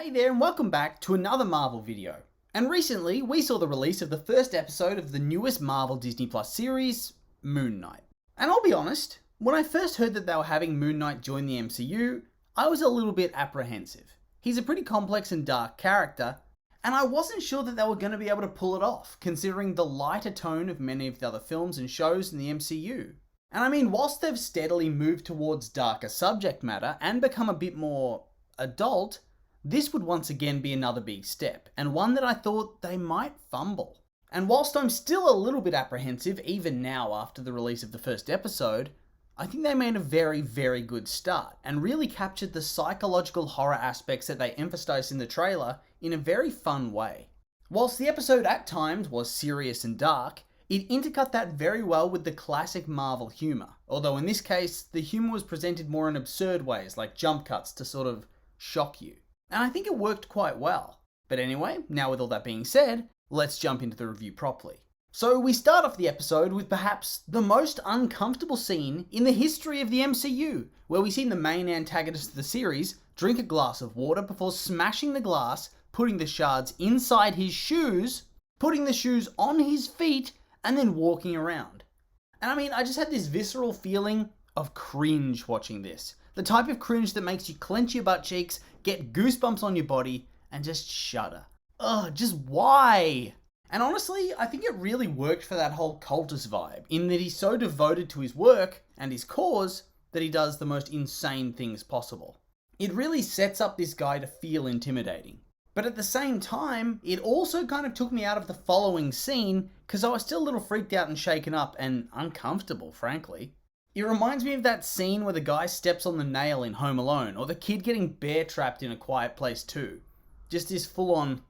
Hey there and welcome back to another Marvel video. And recently we saw the release of the first episode of the newest Marvel Disney Plus series, Moon Knight. And I'll be honest, when I first heard that they were having Moon Knight join the MCU, I was a little bit apprehensive. He's a pretty complex and dark character, and I wasn't sure that they were going to be able to pull it off, considering the lighter tone of many of the other films and shows in the MCU. And I mean, whilst they've steadily moved towards darker subject matter and become a bit more adult, this would once again be another big step, and one that I thought they might fumble. And whilst I'm still a little bit apprehensive, even now after the release of the first episode, I think they made a very, very good start, and really captured the psychological horror aspects that they emphasised in the trailer in a very fun way. Whilst the episode at times was serious and dark, it intercut that very well with the classic Marvel humour, although in this case, the humour was presented more in absurd ways, like jump cuts to sort of shock you. And I think it worked quite well. But anyway, now with all that being said, let's jump into the review properly. So we start off the episode with perhaps the most uncomfortable scene in the history of the MCU, where we see the main antagonist of the series drink a glass of water before smashing the glass, putting the shards inside his shoes, putting the shoes on his feet, and then walking around. And I mean, I just had this visceral feeling of cringe watching this. The type of cringe that makes you clench your butt cheeks, get goosebumps on your body, and just shudder. Ugh, just why? And honestly, I think it really worked for that whole cultist vibe, in that he's so devoted to his work and his cause that he does the most insane things possible. It really sets up this guy to feel intimidating. But at the same time, it also kind of took me out of the following scene, because I was still a little freaked out and shaken up and uncomfortable, frankly. It reminds me of that scene where the guy steps on the nail in Home Alone, or the kid getting bear trapped in A Quiet Place 2. Just this full-on,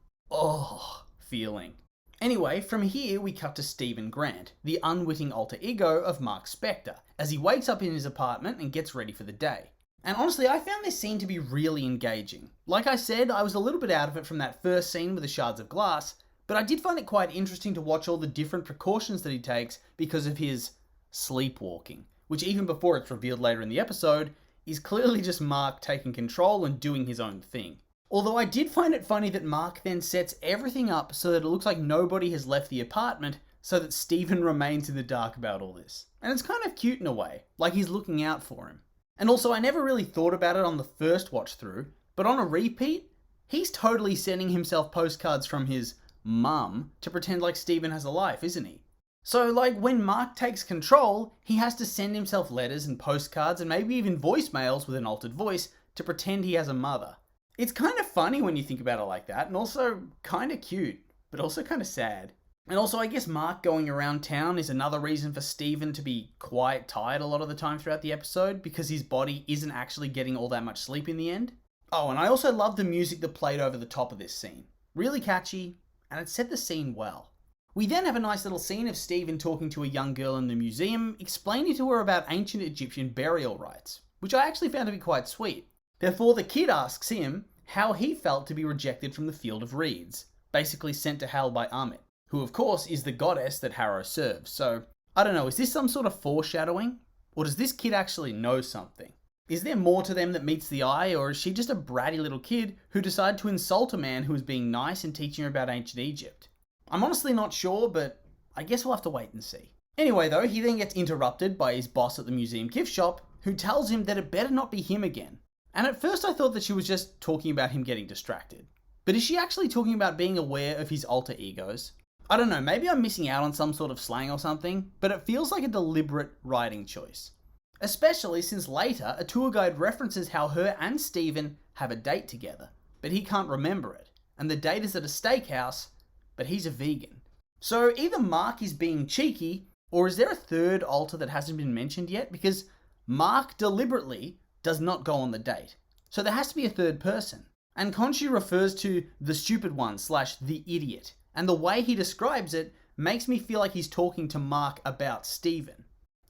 feeling. Anyway, from here we cut to Stephen Grant, the unwitting alter ego of Marc Spector, as he wakes up in his apartment and gets ready for the day. And honestly, I found this scene to be really engaging. Like I said, I was a little bit out of it from that first scene with the shards of glass, but I did find it quite interesting to watch all the different precautions that he takes because of his sleepwalking, which even before it's revealed later in the episode, is clearly just Marc taking control and doing his own thing. Although I did find it funny that Marc then sets everything up so that it looks like nobody has left the apartment, so that Stephen remains in the dark about all this. And it's kind of cute in a way, like he's looking out for him. And also, I never really thought about it on the first watch through, but on a repeat, he's totally sending himself postcards from his mum to pretend like Stephen has a life, isn't he? So, like, when Marc takes control, he has to send himself letters and postcards and maybe even voicemails with an altered voice to pretend he has a mother. It's kind of funny when you think about it like that, and also kind of cute, but also kind of sad. And also, I guess Marc going around town is another reason for Stephen to be quite tired a lot of the time throughout the episode, because his body isn't actually getting all that much sleep in the end. Oh, and I also love the music that played over the top of this scene. Really catchy, and it set the scene well. We then have a nice little scene of Stephen talking to a young girl in the museum, explaining to her about ancient Egyptian burial rites, which I actually found to be quite sweet. Therefore, the kid asks him how he felt to be rejected from the Field of Reeds, basically sent to hell by Amit, who of course is the goddess that Harrow serves. So, I don't know, is this some sort of foreshadowing? Or does this kid actually know something? Is there more to them that meets the eye, or is she just a bratty little kid who decided to insult a man who was being nice and teaching her about ancient Egypt? I'm honestly not sure, but I guess we'll have to wait and see. Anyway though, he then gets interrupted by his boss at the museum gift shop, who tells him that it better not be him again. And at first I thought that she was just talking about him getting distracted. But is she actually talking about being aware of his alter egos? I don't know, maybe I'm missing out on some sort of slang or something, but it feels like a deliberate writing choice. Especially since later, a tour guide references how her and Stephen have a date together, but he can't remember it. And the date is at a steakhouse, but he's a vegan. So either Marc is being cheeky, or is there a third alter that hasn't been mentioned yet? Because Marc deliberately does not go on the date. So there has to be a third person. And Khonshu refers to the stupid one / the idiot. And the way he describes it makes me feel like he's talking to Marc about Stephen.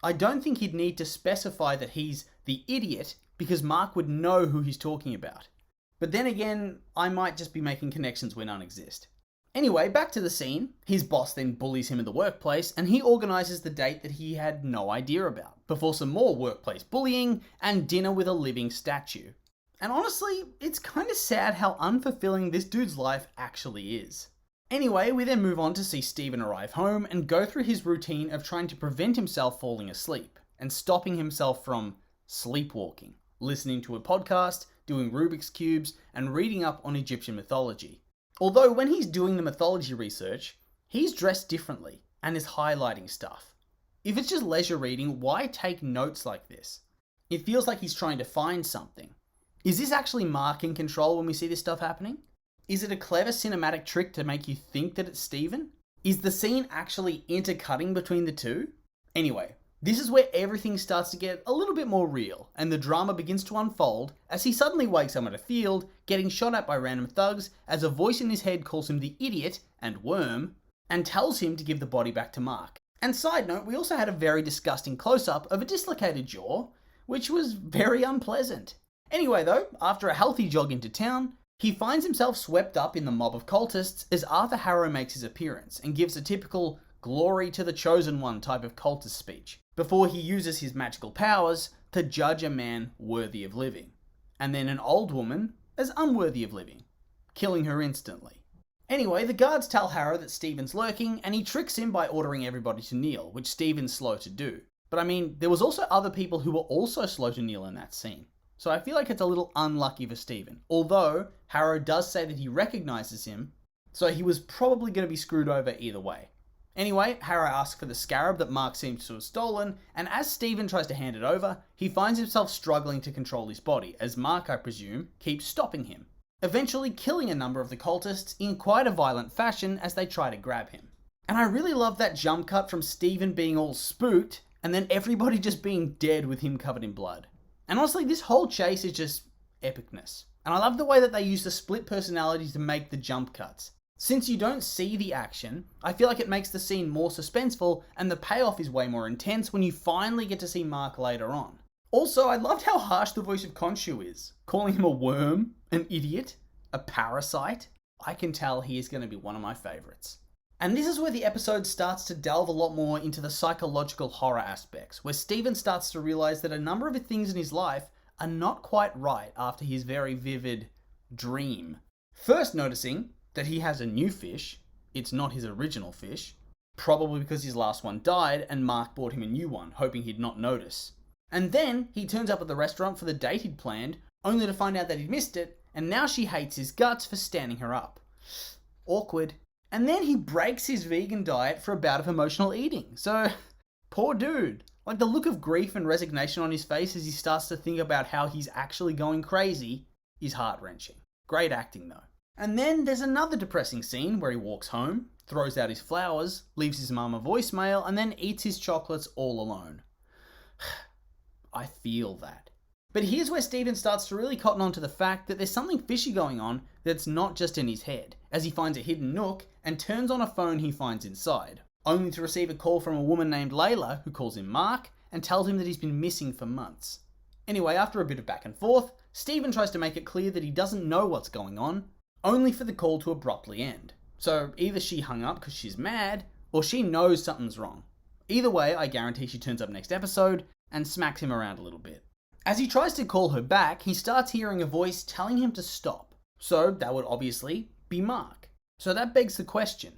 I don't think he'd need to specify that he's the idiot, because Marc would know who he's talking about. But then again, I might just be making connections where none exist. Anyway, back to the scene. His boss then bullies him in the workplace, and he organises the date that he had no idea about, before some more workplace bullying and dinner with a living statue. And honestly, it's kind of sad how unfulfilling this dude's life actually is. Anyway, we then move on to see Steven arrive home and go through his routine of trying to prevent himself falling asleep and stopping himself from sleepwalking, listening to a podcast, doing Rubik's Cubes, and reading up on Egyptian mythology. Although when he's doing the mythology research, he's dressed differently and is highlighting stuff. If it's just leisure reading, why take notes like this? It feels like he's trying to find something. Is this actually Marc in control when we see this stuff happening? Is it a clever cinematic trick to make you think that it's Steven? Is the scene actually intercutting between the two? Anyway, this is where everything starts to get a little bit more real, and the drama begins to unfold as he suddenly wakes up at a field, getting shot at by random thugs as a voice in his head calls him the idiot and worm, and tells him to give the body back to Marc. And side note, we also had a very disgusting close-up of a dislocated jaw, which was very unpleasant. Anyway though, after a healthy jog into town, he finds himself swept up in the mob of cultists as Arthur Harrow makes his appearance and gives a typical glory to the chosen one type of cultist speech, before he uses his magical powers to judge a man worthy of living, and then an old woman as unworthy of living, killing her instantly. Anyway, the guards tell Harrow that Steven's lurking, and he tricks him by ordering everybody to kneel, which Steven's slow to do. But I mean, there was also other people who were also slow to kneel in that scene. So I feel like it's a little unlucky for Steven, although Harrow does say that he recognizes him, so he was probably going to be screwed over either way. Anyway, Harrow asks for the scarab that Marc seems to have stolen, and as Steven tries to hand it over, he finds himself struggling to control his body, as Marc, I presume, keeps stopping him, eventually killing a number of the cultists in quite a violent fashion as they try to grab him. And I really love that jump cut from Steven being all spooked, and then everybody just being dead with him covered in blood. And honestly, this whole chase is just epicness. And I love the way that they use the split personality to make the jump cuts. Since you don't see the action, I feel like it makes the scene more suspenseful, and the payoff is way more intense when you finally get to see Marc later on. Also, I loved how harsh the voice of Khonshu is, calling him a worm, an idiot, a parasite. I can tell he is going to be one of my favourites. And this is where the episode starts to delve a lot more into the psychological horror aspects, where Steven starts to realise that a number of the things in his life are not quite right after his very vivid dream. First noticing that he has a new fish, it's not his original fish, probably because his last one died and Marc bought him a new one, hoping he'd not notice. And then he turns up at the restaurant for the date he'd planned, only to find out that he'd missed it, and now she hates his guts for standing her up. Awkward. And then he breaks his vegan diet for a bout of emotional eating. So, poor dude. Like, the look of grief and resignation on his face as he starts to think about how he's actually going crazy is heart-wrenching. Great acting though. And then there's another depressing scene where he walks home, throws out his flowers, leaves his mum a voicemail, and then eats his chocolates all alone. I feel that. But here's where Steven starts to really cotton on to the fact that there's something fishy going on that's not just in his head, as he finds a hidden nook and turns on a phone he finds inside, only to receive a call from a woman named Layla who calls him Marc and tells him that he's been missing for months. Anyway, after a bit of back and forth, Steven tries to make it clear that he doesn't know what's going on, only for the call to abruptly end. So either she hung up because she's mad, or she knows something's wrong. Either way, I guarantee she turns up next episode and smacks him around a little bit. As he tries to call her back, he starts hearing a voice telling him to stop. So that would obviously be Marc. So that begs the question,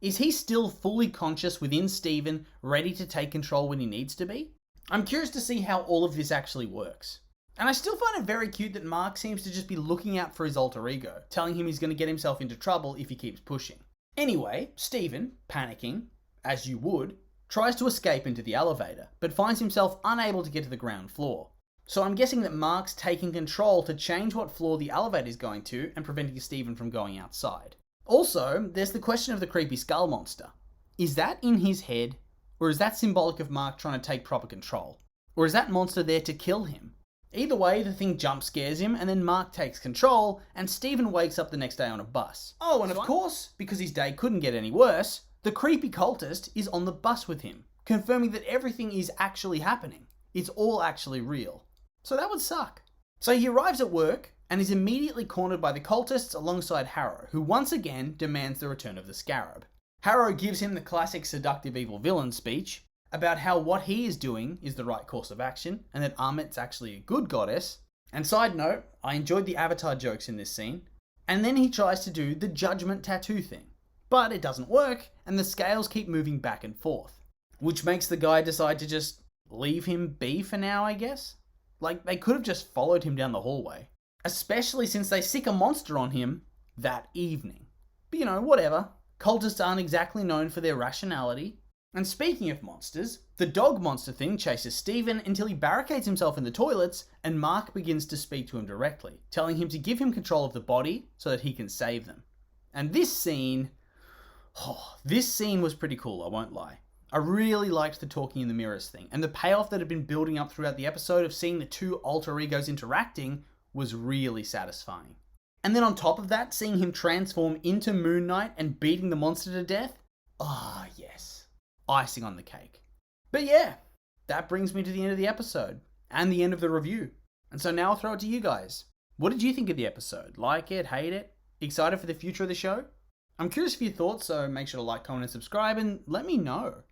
is he still fully conscious within Steven, ready to take control when he needs to be? I'm curious to see how all of this actually works. And I still find it very cute that Marc seems to just be looking out for his alter ego, telling him he's going to get himself into trouble if he keeps pushing. Anyway, Steven, panicking, as you would, tries to escape into the elevator, but finds himself unable to get to the ground floor. So I'm guessing that Marc's taking control to change what floor the elevator is going to and preventing Steven from going outside. Also, there's the question of the creepy skull monster. Is that in his head, or is that symbolic of Marc trying to take proper control? Or is that monster there to kill him? Either way, the thing jump scares him, and then Marc takes control, and Steven wakes up the next day on a bus. Oh, and of course, because his day couldn't get any worse, the creepy cultist is on the bus with him, confirming that everything is actually happening. It's all actually real. So that would suck. So he arrives at work, and is immediately cornered by the cultists alongside Harrow, who once again demands the return of the scarab. Harrow gives him the classic seductive evil villain speech, about how what he is doing is the right course of action, and that Amit's actually a good goddess, And side note, I enjoyed the Avatar jokes in this scene. And then he tries to do the judgment tattoo thing. But it doesn't work, and the scales keep moving back and forth. Which makes the guy decide to just leave him be for now, I guess? Like, they could have just followed him down the hallway. Especially since they sick a monster on him that evening. But you know, whatever. Cultists aren't exactly known for their rationality. And speaking of monsters, the dog monster thing chases Steven until he barricades himself in the toilets and Marc begins to speak to him directly, telling him to give him control of the body so that he can save them. And this scene was pretty cool, I won't lie. I really liked the talking in the mirrors thing, and the payoff that had been building up throughout the episode of seeing the two alter egos interacting was really satisfying. And then on top of that, seeing him transform into Moon Knight and beating the monster to death, yes. Icing on the cake. But yeah, that brings me to the end of the episode and the end of the review. And so now I'll throw it to you guys. What did you think of the episode? Like it? Hate it? Excited for the future of the show? I'm curious for your thoughts, so make sure to like, comment, and subscribe and let me know.